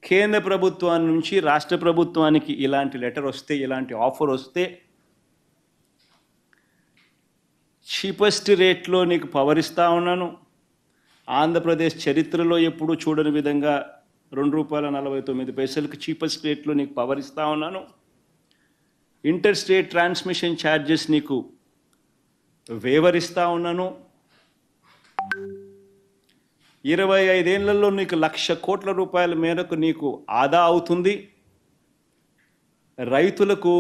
కేంద్ర ప్రభుత్వాన్ని నుంచి రాష్ట్ర ప్రభుత్వానికి ఇలాంటి లెటర్ వస్తే, ఇలాంటి ఆఫర్ వస్తే చీపెస్ట్ రేట్లో నీకు పవర్ ఇస్తా ఉన్నాను. ఆంధ్రప్రదేశ్ చరిత్రలో ఎప్పుడూ చూడని విధంగా ₹2.49 చీపెస్ట్ రేట్లో నీకు పవర్ ఇస్తా ఉన్నాను. ఇంటర్ స్టేట్ ట్రాన్స్మిషన్ ఛార్జెస్ నీకు వేవర్ ఇస్తా ఉన్నాను. 25 ఏళ్లలో నీకు ₹1,00,000 కోట్ల మేరకు నీకు ఆదా అవుతుంది. రైతులకు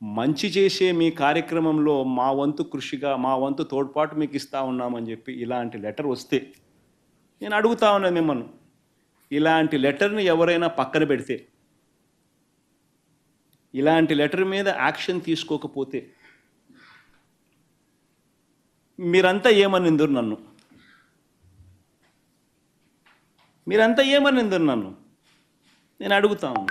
మంచి చేసే మీ కార్యక్రమంలో మా వంతు కృషిగా, మా వంతు తోడ్పాటు మీకు ఇస్తా ఉన్నామని చెప్పి ఇలాంటి లెటర్ వస్తే నేను అడుగుతా ఉన్నాను మిమ్మల్ని, ఇలాంటి లెటర్ని ఎవరైనా పక్కన పెడితే, ఇలాంటి లెటర్ మీద యాక్షన్ తీసుకోకపోతే మీరంతా ఏమనిందరు నన్ను? మీరంతా ఏమనిందరు నన్ను? నేను అడుగుతాను.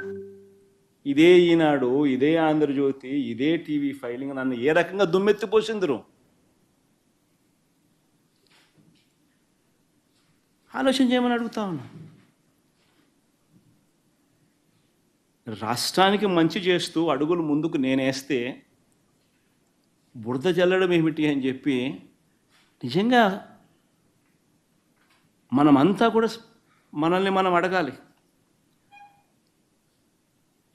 ఇదే ఈనాడు, ఇదే ఆంధ్రజ్యోతి, ఇదే టీవీ ఫైలింగ్ నన్ను ఏ రకంగా దుమ్మెత్తిపోసిందరు? ఆలోచన చేయమని అడుగుతా ఉన్నా. రాష్ట్రానికి మంచి చేస్తూ అడుగులు ముందుకు నేనేస్తే బురద జల్లడం ఏమిటి అని చెప్పి నిజంగా మనమంతా కూడా మనల్ని మనం అడగాలి.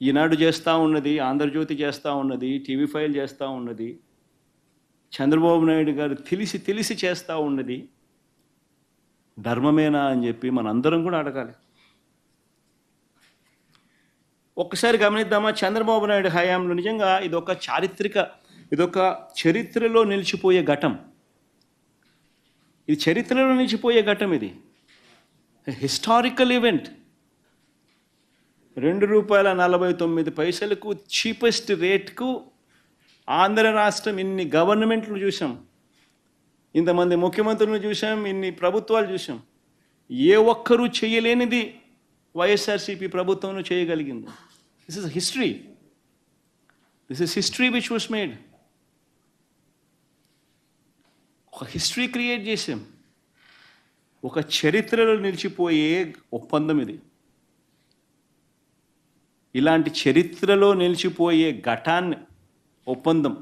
ఈనాడు చేస్తూ ఉన్నది, ఆంధ్రజ్యోతి చేస్తూ ఉన్నది, టీవీ ఫైల్ చేస్తూ ఉన్నది, చంద్రబాబు నాయుడు గారు తెలిసి చేస్తూ ఉన్నది ధర్మమేనా అని చెప్పి మనందరం కూడా అడగాలి. ఒక్కసారి గమనిద్దామా, చంద్రబాబు నాయుడు హయాంలో నిజంగా ఇదొక చరిత్రలో నిలిచిపోయే ఘటం. ఇది చరిత్రలో నిలిచిపోయే ఘటం. ఇది హిస్టారికల్ ఈవెంట్. ₹2.49 చీపెస్ట్ రేట్కు ఆంధ్ర రాష్ట్రం ఇన్ని గవర్నమెంట్లు చూసాం, ఇంతమంది ముఖ్యమంత్రులను చూసాం, ఇన్ని ప్రభుత్వాలు చూసాం. ఏ ఒక్కరూ చేయలేనిది వైఎస్ఆర్సీపీ ప్రభుత్వం చేయగలిగింది. This is history. This is history which was made. ఒక హిస్టరీ క్రియేట్ చేసాం. ఒక చరిత్రలో నిలిచిపోయే ఒప్పందం ఇది. ఇలాంటి చరిత్రలో నిలిచిపోయే ఒప్పందం,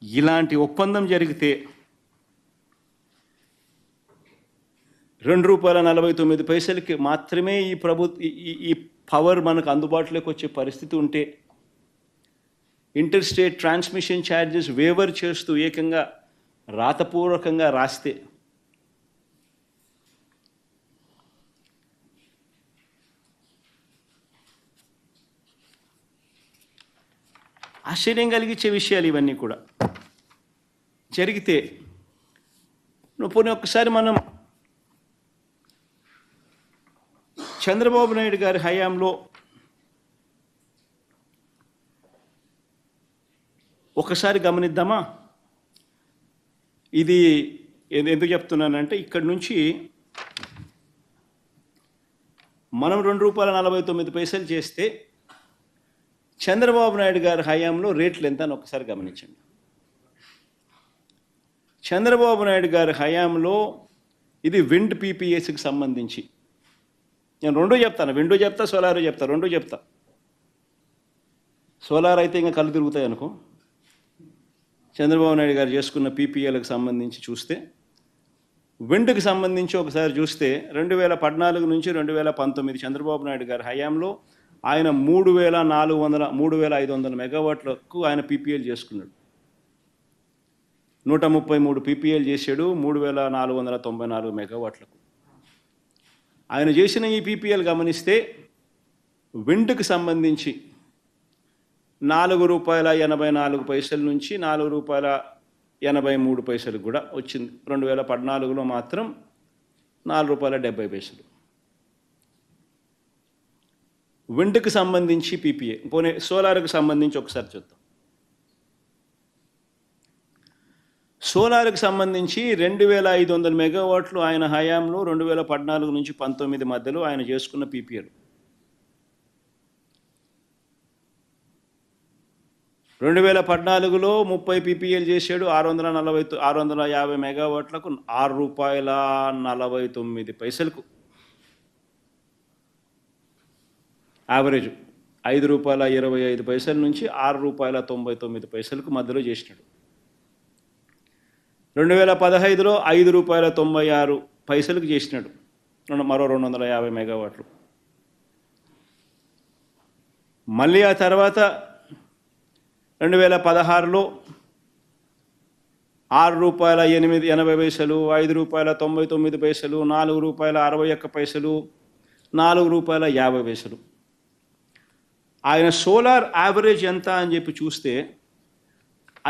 ఇలాంటి ఒప్పందం జరిగితే ₹2.49 మాత్రమే ఈ పవర్ మనకు అందుబాటులోకి వచ్చే పరిస్థితి ఉంటే, inter state transmission charges waiver చేస్తూ ఏకంగా రాతపూర్వకంగా రాస్తే ఆశ్చర్యం కలిగించే విషయాలు ఇవన్నీ కూడా జరిగితే, పోనీ ఒక్కసారి మనం చంద్రబాబు నాయుడు గారి హయాంలో ఒకసారి గమనిద్దామా. ఇది ఎందుకు చెప్తున్నానంటే, ఇక్కడి నుంచి మనం ₹2.49 చేస్తే చంద్రబాబు నాయుడు గారి హయాంలో రేట్లు ఎంత అని ఒకసారి గమనించండి. చంద్రబాబు నాయుడు గారి హయాంలో ఇది విండ్ పీపీఎస్కి సంబంధించి, నేను రెండూ చెప్తాను, విండో చెప్తా, సోలార్ చెప్తా, రెండూ చెప్తా. సోలార్ అయితే ఇంకా కళ్ళు తిరుగుతాయి అనుకో. చంద్రబాబు నాయుడు గారు చేసుకున్న పీపీఎల్కి సంబంధించి చూస్తే, విండ్కి సంబంధించి ఒకసారి చూస్తే 2014 నుంచి 2019 చంద్రబాబు నాయుడు గారి హయాంలో ఆయన 3,500 మెగావాట్లకు ఆయన పీపీఎల్ చేసుకున్నాడు. 133 పీపీఎల్ చేశాడు 3,494 మెగావాట్లకు. ఆయన చేసిన ఈ పీపీఎల్ గమనిస్తే విండ్కి సంబంధించి ₹4.84 నుంచి ₹4.83 కూడా వచ్చింది. 2014లో మాత్రం ₹4.70. విండ్కి సంబంధించి పీపీఏ. పోనీ సోలార్కి సంబంధించి ఒకసారి చూద్దాం. సోలార్కి సంబంధించి 2,500 మెగావాట్లు ఆయన హయాంలో 2014 నుంచి 19 మధ్యలో ఆయన చేసుకున్న పీపీఎల్. 2014లో 30 పీపీఎల్ చేశాడు. 650 మెగావాట్లకు ₹6.49 యావరేజ్. ₹5.25 నుంచి ₹6.99 మధ్యలో చేసినాడు. 2015లో ₹5.96 చేసినాడు, మరో 250 మెగావాట్లు. మళ్ళీ ఆ తర్వాత 2016లో ₹6.80, ₹5.99, ₹4.61, ₹4.50. ఆయన సోలార్ యావరేజ్ ఎంత అని చెప్పి చూస్తే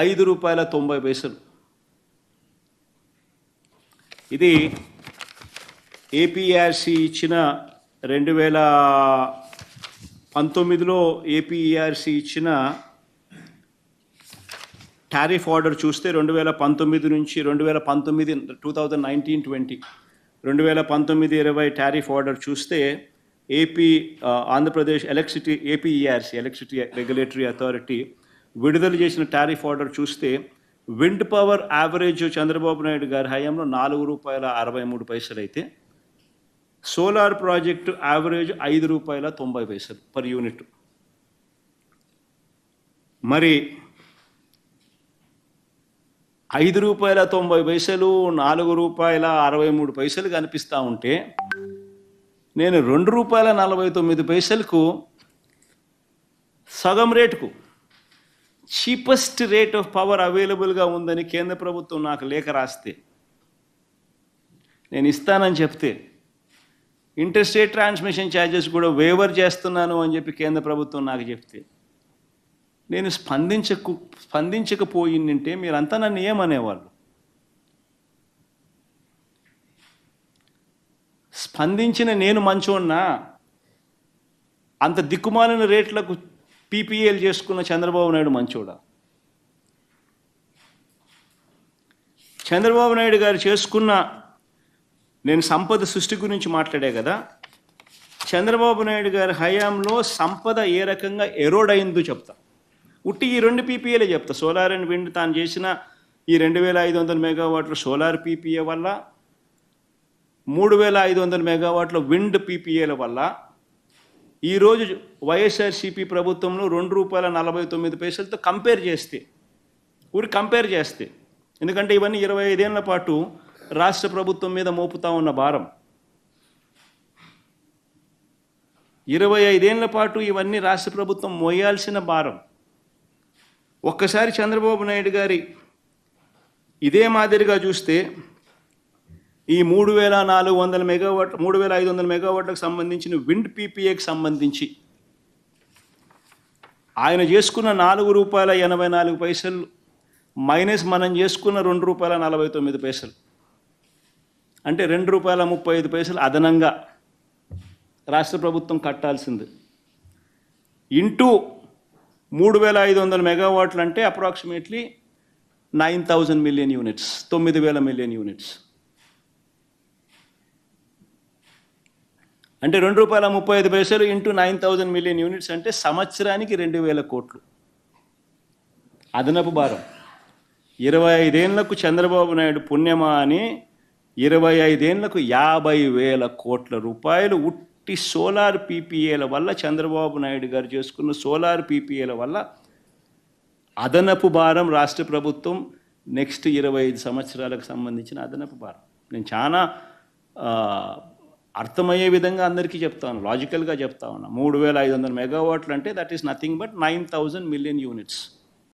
₹5.90. ఇది ఏపీఆర్సీ ఇచ్చిన 2019లో ఏపీఆర్సీ ఇచ్చిన టారిఫ్ ఆర్డర్ చూస్తే 2019 నుంచి 2019-20 2019-20 టారిఫ్ ఆర్డర్ చూస్తే Andhra Pradesh APERC electricity regulatory authority విడుదల చేసిన టారిఫ్ ఆర్డర్ చూస్తే wind power average Chandrababu Naidu గారి హయాంలో ₹4.63 అయితే solar project average ₹5.90 per unit. మరి ₹5.90, ₹4.63 కనిపిస్తూ ఉంటే నేను ₹2.49 సగం రేటుకు చీపెస్ట్ రేట్ ఆఫ్ పవర్ అవైలబుల్గా ఉందని కేంద్ర ప్రభుత్వం నాకు లేఖ రాస్తే, నేను ఇస్తానని చెప్తే, ఇంటర్స్టేట్ ట్రాన్స్మిషన్ ఛార్జెస్ కూడా వేవర్ చేస్తున్నాను అని చెప్పి కేంద్ర ప్రభుత్వం నాకు చెప్తే, నేను స్పందించకపోయిందంటే మీరంతా నన్ను ఏమనేవాళ్ళు? స్పందించిన నేను మంచోన్నా? అంత దిక్కుమాలిన రేట్లకు పీపీఎల్ చేసుకున్న చంద్రబాబు నాయుడు మంచోడా? చంద్రబాబు నాయుడు గారు చేసుకున్న, నేను సంపద సృష్టి గురించి మాట్లాడే కదా, చంద్రబాబు నాయుడు గారి హయాంలో సంపద ఏ రకంగా ఎరోడ్ అయిందో చెప్తా. ఉట్టి ఈ 2 పీపీఏలే చెప్తా. సోలార్ అండ్ విండ్ తాను చేసిన ఈ 2500 మెగావాట్ల సోలార్ పీపీఏ వల్ల, 3500 మెగావాట్ల విండ్ పీపీఏల వల్ల ఈరోజు వైఎస్ఆర్సీపీ ప్రభుత్వంలో ₹2.49 కంపేర్ చేస్తే, ఎందుకంటే ఇవన్నీ 25 ఏళ్ల పాటు రాష్ట్ర ప్రభుత్వం మీద మోపుతా ఉన్న భారం. 25 ఏళ్ల పాటు ఇవన్నీ రాష్ట్ర ప్రభుత్వం మోయాల్సిన భారం. ఒక్కసారి చంద్రబాబు నాయుడు గారి ఇదే మాదిరిగా చూస్తే ఈ 3400 మెగావాట్ 3500 మెగావాట్లకు సంబంధించిన విండ్ పీపీఏకి సంబంధించి ఆయన చేసుకున్న ₹4.84 మైనస్ మనం చేసుకున్న ₹2.49, అంటే ₹2.35 అదనంగా రాష్ట్ర ప్రభుత్వం కట్టాల్సింది. ఇంటూ 3500 మెగావాట్లు అంటే approximately 9,000 million units, 9,000 million units. అంటే ₹2.35 ఇంటూ 9,000 మిలియన్ యూనిట్స్ అంటే సంవత్సరానికి 2,000 కోట్లు అదనపు భారం. 25 ఏళ్లకు చంద్రబాబు నాయుడు పుణ్యమా అని 25 ఏళ్లకు 50,000 కోట్ల రూపాయలు ఉట్టి సోలార్ పీపీఏల వల్ల, చంద్రబాబు నాయుడు గారు చేసుకున్న సోలార్ పీపీఏల వల్ల అదనపు భారం రాష్ట్ర ప్రభుత్వం నెక్స్ట్ 25 సంవత్సరాలకు సంబంధించిన అదనపు భారం. నేను చాలా అర్థమయ్యే విధంగా అందరికీ చెప్తాను, లాజికల్గా చెప్తా ఉన్నా. 3500 మెగావాట్లు అంటే that is nothing but 9,000 million units.